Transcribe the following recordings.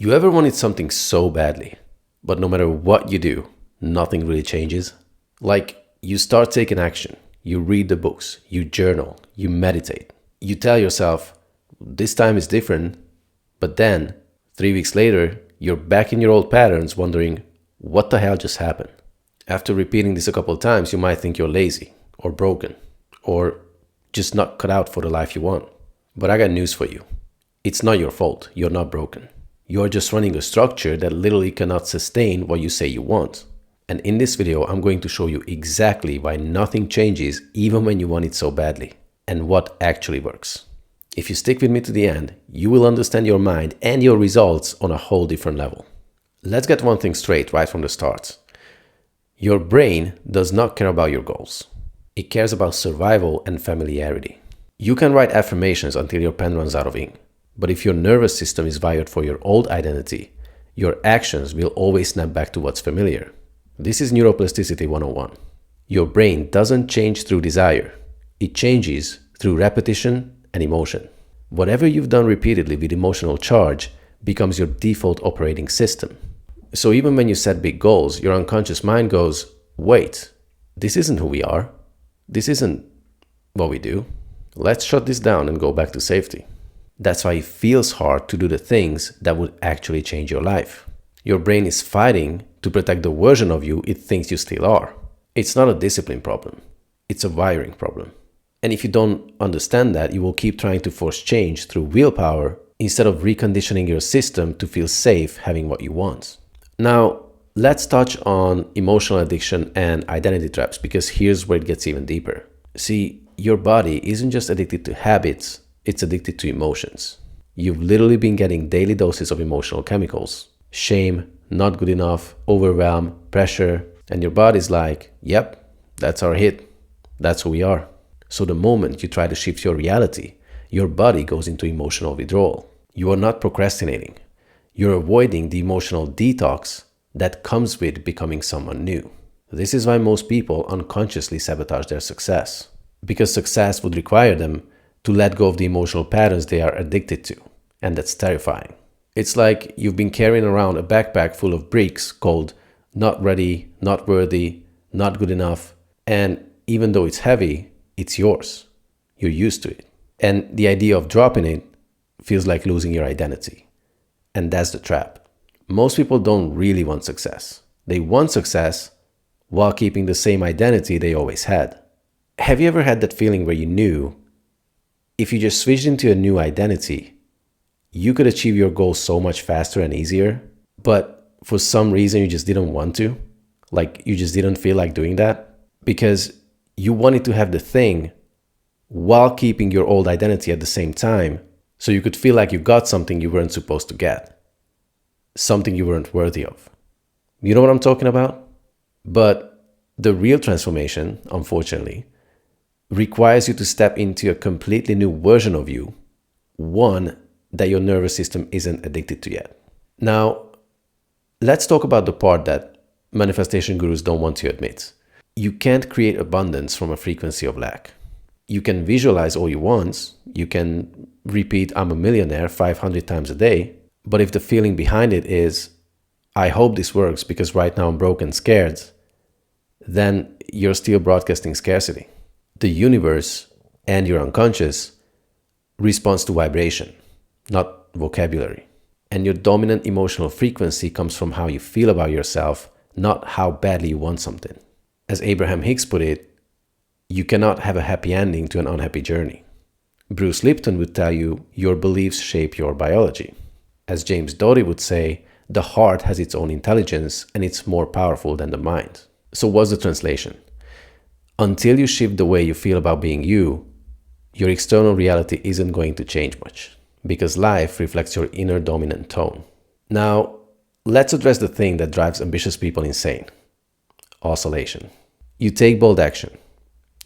You ever wanted something so badly, but no matter what you do, nothing really changes? Like, you start taking action, you read the books, you journal, you meditate. You tell yourself, this time is different, but then, 3 weeks later, you're back in your old patterns wondering, what the hell just happened? After repeating this a couple of times, you might think you're lazy, or broken, or just not cut out for the life you want. But I got news for you. It's not your fault. You're not broken. You're just running a structure that literally cannot sustain what you say you want. And in this video, I'm going to show you exactly why nothing changes even when you want it so badly, and what actually works. If you stick with me to the end, you will understand your mind and your results on a whole different level. Let's get one thing straight right from the start. Your brain does not care about your goals. It cares about survival and familiarity. You can write affirmations until your pen runs out of ink. But if your nervous system is wired for your old identity, your actions will always snap back to what's familiar. This is neuroplasticity 101. Your brain doesn't change through desire. It changes through repetition and emotion. Whatever you've done repeatedly with emotional charge becomes your default operating system. So even when you set big goals, your unconscious mind goes, wait, this isn't who we are. This isn't what we do. Let's shut this down and go back to safety. That's why it feels hard to do the things that would actually change your life. Your brain is fighting to protect the version of you it thinks you still are. It's not a discipline problem. It's a wiring problem. And if you don't understand that, you will keep trying to force change through willpower instead of reconditioning your system to feel safe having what you want. Now, let's touch on emotional addiction and identity traps, because here's where it gets even deeper. See, your body isn't just addicted to habits, it's addicted to emotions. You've literally been getting daily doses of emotional chemicals. Shame, not good enough, overwhelm, pressure, and your body's like, yep, that's our hit. That's who we are. So the moment you try to shift your reality, your body goes into emotional withdrawal. You are not procrastinating. You're avoiding the emotional detox that comes with becoming someone new. This is why most people unconsciously sabotage their success, because success would require them to let go of the emotional patterns they are addicted to, and that's terrifying. It's like you've been carrying around a backpack full of bricks called not ready, not worthy, not good enough, and even though it's heavy, it's yours. You're used to it. And the idea of dropping it feels like losing your identity. And that's the trap. Most people don't really want success. They want success while keeping the same identity they always had. Have you ever had that feeling where you knew if you just switched into a new identity, you could achieve your goals so much faster and easier, but for some reason you just didn't want to? Like you just didn't feel like doing that? Because you wanted to have the thing while keeping your old identity at the same time, so you could feel like you got something you weren't supposed to get, something you weren't worthy of. You know what I'm talking about? But the real transformation, unfortunately, requires you to step into a completely new version of you, one that your nervous system isn't addicted to yet. Now, let's talk about the part that manifestation gurus don't want to admit. You can't create abundance from a frequency of lack. You can visualize all you want. You can repeat, I'm a millionaire 500 times a day. But if the feeling behind it is, I hope this works because right now I'm broke and scared, then you're still broadcasting scarcity. The universe and your unconscious responds to vibration, not vocabulary. And your dominant emotional frequency comes from how you feel about yourself, not how badly you want something. As Abraham Hicks put it, you cannot have a happy ending to an unhappy journey. Bruce Lipton would tell you, your beliefs shape your biology. As James Doty would say, the heart has its own intelligence and it's more powerful than the mind. So what's the translation? Until you shift the way you feel about being you, your external reality isn't going to change much, because life reflects your inner dominant tone. Now, let's address the thing that drives ambitious people insane. Oscillation. You take bold action.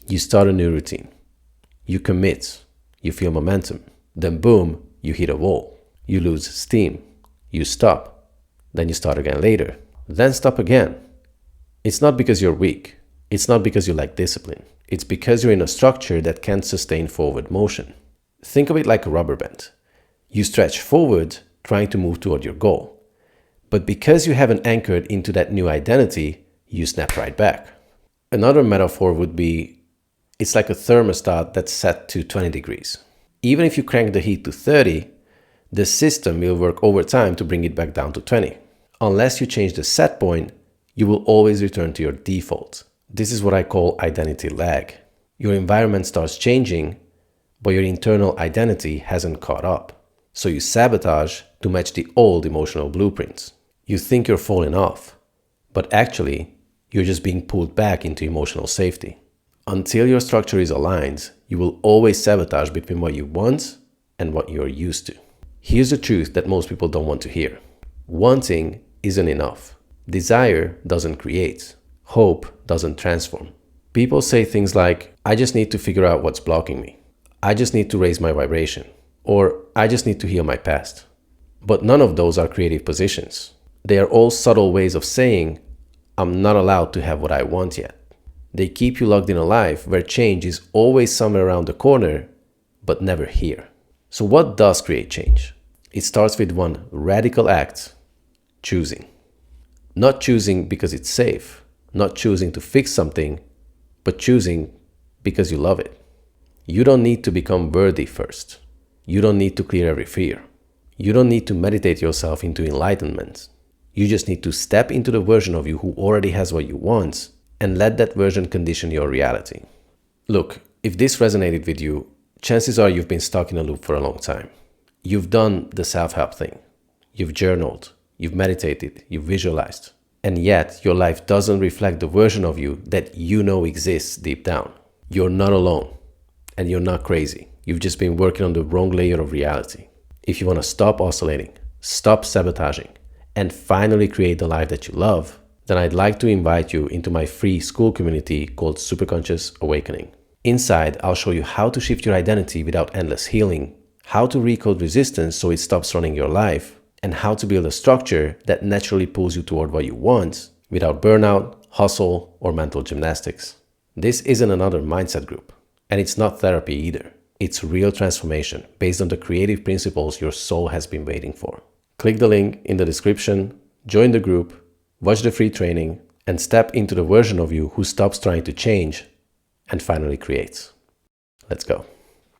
You start a new routine. You commit. You feel momentum. Then boom, you hit a wall. You lose steam. You stop. Then you start again later. Then stop again. It's not because you're weak. It's not because you lack discipline. It's because you're in a structure that can't sustain forward motion. Think of it like a rubber band. You stretch forward trying to move toward your goal. But because you haven't anchored into that new identity, you snap right back. Another metaphor would be, it's like a thermostat that's set to 20 degrees. Even if you crank the heat to 30, the system will work overtime to bring it back down to 20. Unless you change the set point, you will always return to your default. This is what I call identity lag. Your environment starts changing, but your internal identity hasn't caught up. So you sabotage to match the old emotional blueprints. You think you're falling off, but actually, you're just being pulled back into emotional safety. Until your structure is aligned, you will always sabotage between what you want and what you're used to. Here's the truth that most people don't want to hear. Wanting isn't enough. Desire doesn't create. Hope doesn't transform. People say things like, I just need to figure out what's blocking me. I just need to raise my vibration. Or I just need to heal my past. But none of those are creative positions. They are all subtle ways of saying, I'm not allowed to have what I want yet. They keep you locked in a life where change is always somewhere around the corner, but never here. So what does create change? It starts with one radical act: choosing. Not choosing because it's safe, not choosing to fix something, but choosing because you love it. You don't need to become worthy first. You don't need to clear every fear. You don't need to meditate yourself into enlightenment. You just need to step into the version of you who already has what you want and let that version condition your reality. Look, if this resonated with you, chances are you've been stuck in a loop for a long time. You've done the self-help thing. You've journaled, you've meditated, you've visualized. And yet your life doesn't reflect the version of you that you know exists deep down. You're not alone and you're not crazy. You've just been working on the wrong layer of reality. If you want to stop oscillating, stop sabotaging, and finally create the life that you love, then I'd like to invite you into my free school community called Superconscious Awakening. Inside, I'll show you how to shift your identity without endless healing, how to recode resistance so it stops running your life, and how to build a structure that naturally pulls you toward what you want without burnout, hustle, or mental gymnastics. This isn't another mindset group, and it's not therapy either. It's real transformation based on the creative principles your soul has been waiting for. Click the link in the description, join the group, watch the free training, and step into the version of you who stops trying to change and finally creates. Let's go.